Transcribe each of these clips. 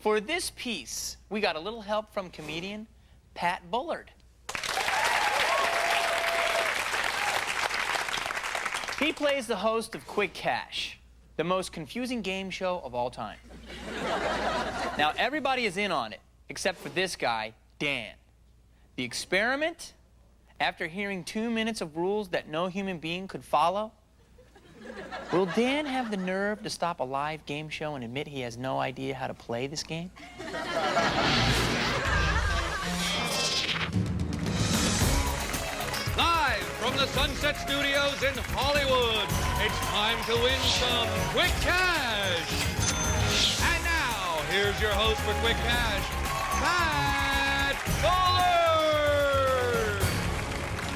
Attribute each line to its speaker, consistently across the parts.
Speaker 1: For this piece, we got a little help from comedian Pat Bullard. He plays the host of Quick Cash, the most confusing game show of all time. Now, everybody is in on it, except for this guy, Dan. The experiment, after hearing 2 minutes of rules that no human being could follow, will Dan have the nerve to stop a live game show and admit he has no idea how to play this game?
Speaker 2: Live from the Sunset Studios in Hollywood, it's time to win some Quick Cash. And now, here's your host for Quick Cash, Pat Bullard.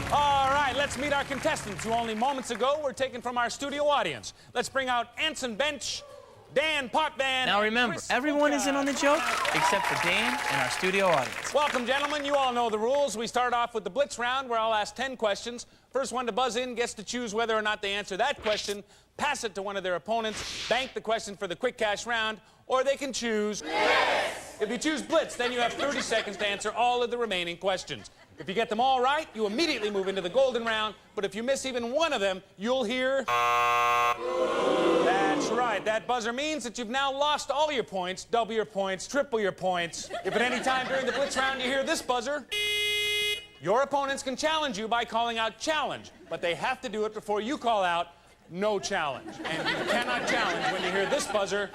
Speaker 3: All right, let's meet our contestants who only moments ago were taken from our studio audience. Let's bring out Anson Bench, Dan Potman.
Speaker 1: Now remember,
Speaker 3: Chris
Speaker 1: everyone
Speaker 3: Boca.
Speaker 1: is in on the joke except for Dan and our studio audience.
Speaker 3: Welcome, gentlemen. You all know the rules. We start off with the Blitz round, where I'll ask 10 questions. First one to buzz in gets to choose whether or not they answer that question, pass it to one of their opponents, bank the question for the Quick Cash round, or they can choose Blitz. If you choose Blitz, then you have 30 seconds to answer all of the remaining questions. If you get them all right, you immediately move into the golden round, but if you miss even one of them, you'll hear... That's right. That buzzer means that you've now lost all your points, double your points, triple your points. If at any time during the Blitz round you hear this buzzer, your opponents can challenge you by calling out challenge, but they have to do it before you call out no challenge. And you cannot challenge when you hear this buzzer,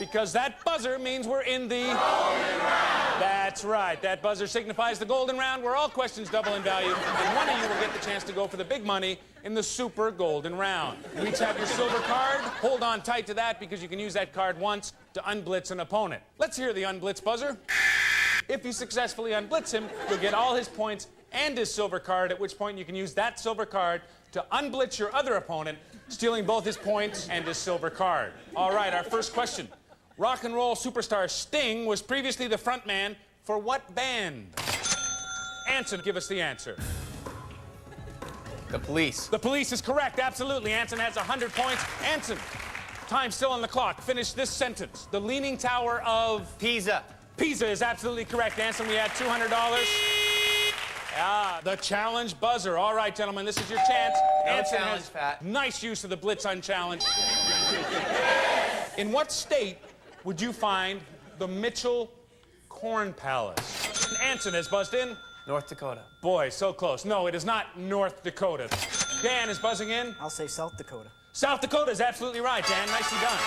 Speaker 3: because that buzzer means we're in the golden round. That's right. That buzzer signifies the golden round, where all questions double in value, and one of you will get the chance to go for the big money in the super golden round. You each have your silver card. Hold on tight to that, because you can use that card once to unblitz an opponent. Let's hear the unblitz buzzer. If you successfully unblitz him, you'll get all his points and his silver card, at which point you can use that silver card to unblitz your other opponent, stealing both his points and his silver card. All right, our first question. Rock and roll superstar Sting was previously the frontman for what band? Anson, give us the answer.
Speaker 1: The Police.
Speaker 3: The Police is correct, absolutely. Anson has 100 points. Anson, time still on the clock. Finish this sentence. The Leaning Tower of...
Speaker 1: Pisa.
Speaker 3: Pisa is absolutely correct, Anson. We had $200. Ah, the challenge buzzer. All right, gentlemen, this is your chance.
Speaker 1: No
Speaker 3: Anson
Speaker 1: challenge,
Speaker 3: has
Speaker 1: Pat.
Speaker 3: nice use of the Blitz unchallenged. In what state would you find the Mitchell Corn Palace? Anson has buzzed in.
Speaker 1: North Dakota.
Speaker 3: Boy, so close. No, it is not North Dakota. Dan is buzzing in.
Speaker 4: I'll say South Dakota.
Speaker 3: South Dakota is absolutely right, Dan. Nicely done.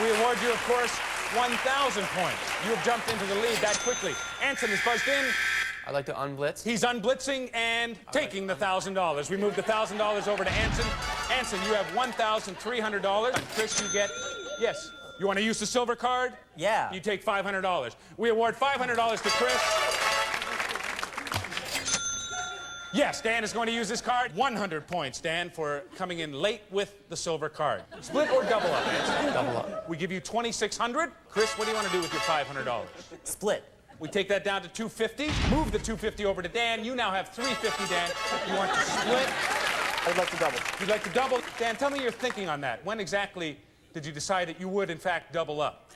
Speaker 3: We award you, of course, 1,000 points. You have jumped into the lead that quickly. Anson is buzzed in.
Speaker 1: I'd like to unblitz.
Speaker 3: He's unblitzing and taking the $1,000. We moved the $1,000 over to Anson. Anson, you have $1,300. And Chris, you get... Yes. You want to use the silver card?
Speaker 4: Yeah.
Speaker 3: You take $500. We award $500 to Chris. Yes, Dan is going to use this card. 100 points, Dan, for coming in late with the silver card. Split or double up, Anson?
Speaker 1: Double up.
Speaker 3: We give you $2,600. Chris, what do you want to do with your $500?
Speaker 4: Split.
Speaker 3: We take that down to $250. Move the $250 over to Dan. You now have $350, Dan. You want to split?
Speaker 4: I'd like to double.
Speaker 3: You'd like to double? Dan, tell me your thinking on that. When exactly did you decide that you would, in fact, double up?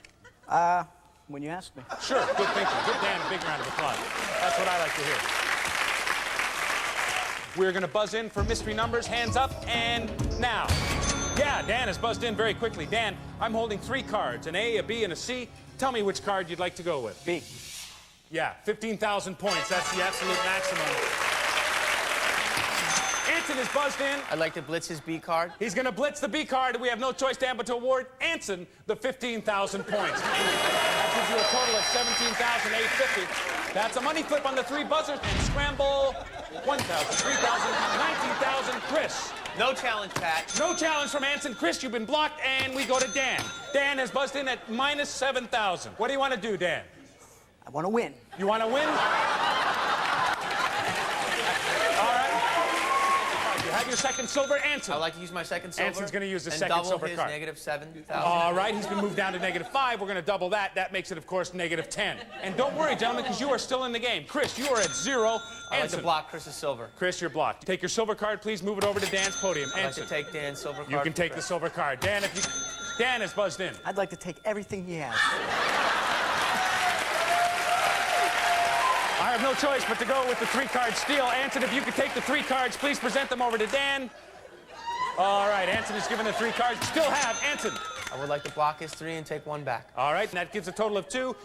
Speaker 4: When you ask me.
Speaker 3: Sure, good thinking. Give Dan a big round of applause. That's what I like to hear. We're going to buzz in for mystery numbers. Hands up, and now. Yeah, Dan has buzzed in very quickly. Dan, I'm holding 3 cards, an A, a B, and a C. Tell me which card you'd like to go with.
Speaker 4: B.
Speaker 3: Yeah, 15,000 points. That's the absolute maximum. Anson is buzzed in.
Speaker 1: I'd like to blitz his B card.
Speaker 3: He's going to blitz the B card, and we have no choice, Dan, but to award Anson the 15,000 points. That gives you a total of 17,850. That's a money flip on the 3 buzzers, and scramble 1,000, 3,000, 19,000. Chris.
Speaker 1: No challenge, Pat.
Speaker 3: No challenge from Anson. Chris, you've been blocked, and we go to Dan. Dan has buzzed in at minus 7,000. What do you want to do, Dan?
Speaker 4: I want to win.
Speaker 3: You want to win? All right. You have your second silver, Anson.
Speaker 1: I'd like to use my second silver.
Speaker 3: Anson's going to use the
Speaker 1: and
Speaker 3: second silver
Speaker 1: double
Speaker 3: card.
Speaker 1: his negative 7,000.
Speaker 3: All right, he's been moved down to -5. We're going to double that. That makes it, of course, -10. And don't worry, gentlemen, because you are still in the game. Chris, you are at 0.
Speaker 1: I'd like
Speaker 3: Anson.
Speaker 1: to block Chris's silver.
Speaker 3: Chris, you're blocked. Take your silver card, please. Move it over to Dan's podium.
Speaker 1: I'd like
Speaker 3: Anson.
Speaker 1: to take Dan's silver card.
Speaker 3: You can take the silver card. Dan, if you... Dan is buzzed in.
Speaker 4: I'd like to take everything he has.
Speaker 3: I have no choice but to go with the 3-card steal. Anson, if you could take the 3 cards, please present them over to Dan. All right, Anson is given the 3 cards. Still have Anson.
Speaker 1: I would like to block his 3 and take 1 back.
Speaker 3: All right, and that gives a total of 2.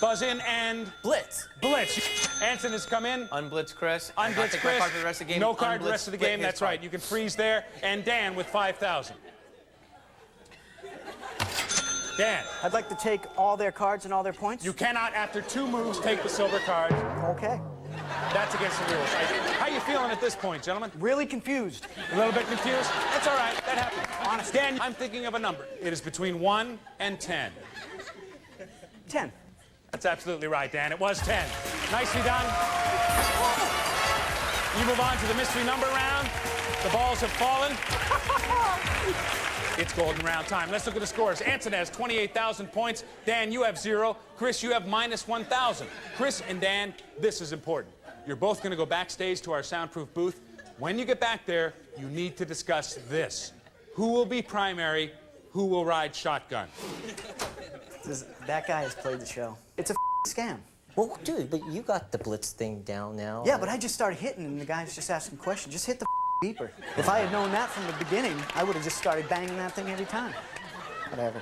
Speaker 3: Buzz in and
Speaker 4: Blitz.
Speaker 3: blitz. Anson has come in.
Speaker 1: Unblitz Chris.
Speaker 3: Unblitz
Speaker 1: Take
Speaker 3: Chris.
Speaker 1: No card for the rest of the game.
Speaker 3: No card the
Speaker 1: Unblitz,
Speaker 3: rest of the
Speaker 1: split
Speaker 3: game.
Speaker 1: his
Speaker 3: That's
Speaker 1: card.
Speaker 3: right. You can freeze there. And Dan with 5,000. Dan,
Speaker 4: I'd like to take all their cards and all their points.
Speaker 3: you cannot, after 2 moves, take the silver card.
Speaker 4: Okay.
Speaker 3: That's against the rules. How you feeling at this point, gentlemen?
Speaker 4: Really confused.
Speaker 3: A little bit confused? That's all right. That happens. Honest. Dan, I'm thinking of a number. It is between 1 and 10.
Speaker 4: 10.
Speaker 3: That's absolutely right, Dan. It was 10. Nicely done. You move on to the mystery number round. The balls have fallen. It's golden round time. Let's look at the scores. Anson has 28,000 points. Dan, you have 0. Chris, you have minus 1,000. Chris and Dan, this is important. You're both going to go backstage to our soundproof booth. When you get back there, you need to discuss this. Who will be primary? Who will ride shotgun?
Speaker 4: That guy has played the show. It's a scam.
Speaker 5: Well, dude, but you got the blitz thing down now.
Speaker 4: Yeah, but I just started hitting, and the guy's just asking questions. Just hit the beeper. If I had known that from the beginning, I would have just started banging that thing every time. Whatever.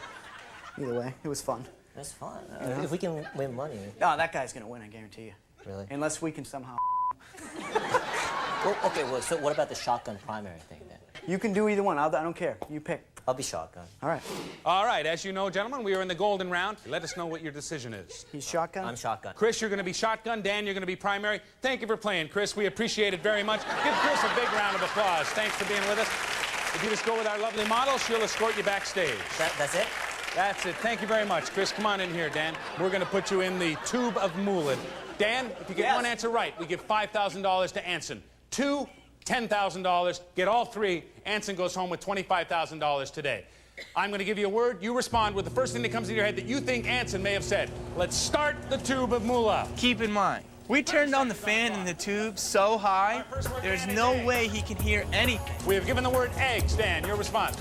Speaker 4: Either way, it was fun.
Speaker 5: That's fine. If we can win money.
Speaker 4: Oh, that guy's gonna win, I guarantee you.
Speaker 5: Really?
Speaker 4: Unless we can somehow.
Speaker 5: Well, okay, well, so what about the shotgun primary thing then?
Speaker 4: You can do either one. I don't care. You pick.
Speaker 5: I'll be shotgun.
Speaker 4: All right.
Speaker 3: All right, as you know, gentlemen, we are in the golden round. Let us know what your decision is.
Speaker 4: He's shotgun.
Speaker 5: I'm shotgun.
Speaker 3: Chris, you're going to be shotgun. Dan, you're going to be primary. Thank you for playing, Chris. We appreciate it very much. Give Chris a big round of applause. Thanks for being with us. If you just go with our lovely model, she'll escort you backstage.
Speaker 5: That's it?
Speaker 3: That's it. Thank you very much, Chris. Come on in here, Dan. We're going to put you in the tube of Moulin. Dan, if you get one answer right, we give $5,000 to Anson. 2, $10,000. Get all 3. Anson goes home with $25,000 today. I'm going to give you a word. You respond with the first thing that comes in your head that you think Anson may have said. Let's start the tube of moolah.
Speaker 1: Keep in mind, we turned on the fan in the tube so high, there's no way he can hear anything.
Speaker 3: We have given the word eggs. Dan, your response.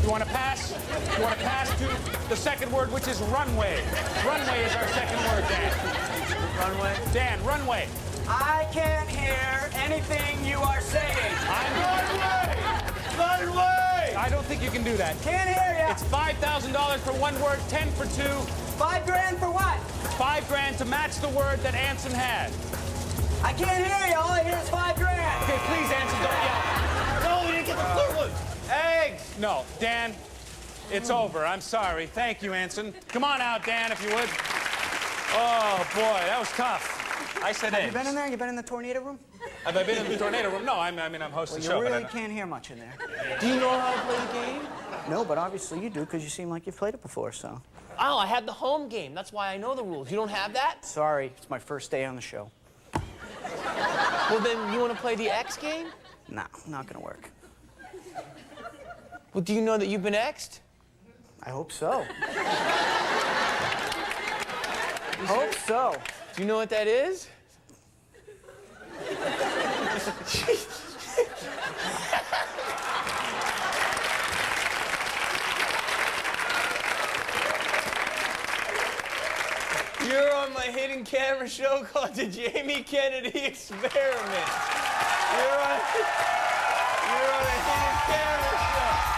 Speaker 3: You want to pass? You want to pass to the second word, which is runway. Runway is our second word, Dan.
Speaker 1: Runway?
Speaker 3: Dan, runway.
Speaker 4: I can't hear anything you are saying.
Speaker 3: Runway! I don't think you can do that.
Speaker 4: Can't hear ya.
Speaker 3: It's $5,000 for one word, 10 for 2.
Speaker 4: $5,000 for what?
Speaker 3: $5,000 to match the word that Anson had.
Speaker 4: I can't hear you. All I hear is $5,000.
Speaker 3: Okay, please, Anson, don't yell.
Speaker 1: No, we didn't get the third one. Eggs!
Speaker 3: No, Dan, it's over. I'm sorry. Thank you, Anson. Come on out, Dan, if you would. Oh, boy, that was tough. I said eggs.
Speaker 4: You been in there? You been in the tornado room?
Speaker 3: Have I been in the tornado room? No, I'm hosting the show.
Speaker 4: You
Speaker 3: but
Speaker 4: really can't hear much in there.
Speaker 1: Do you know how to play the game?
Speaker 4: No, but obviously you do, because you seem like you've played it before, so.
Speaker 1: Oh, I had the home game. That's why I know the rules. You don't have that?
Speaker 4: Sorry, it's my first day on the show.
Speaker 1: Well, then you want to play the X game?
Speaker 4: Nah, not gonna work.
Speaker 1: Well, do you know that you've been X'd?
Speaker 4: I hope so. Hope so.
Speaker 1: Do you know what that is? You're on my hidden camera show called the Jamie Kennedy Experiment. You're on a hidden camera show.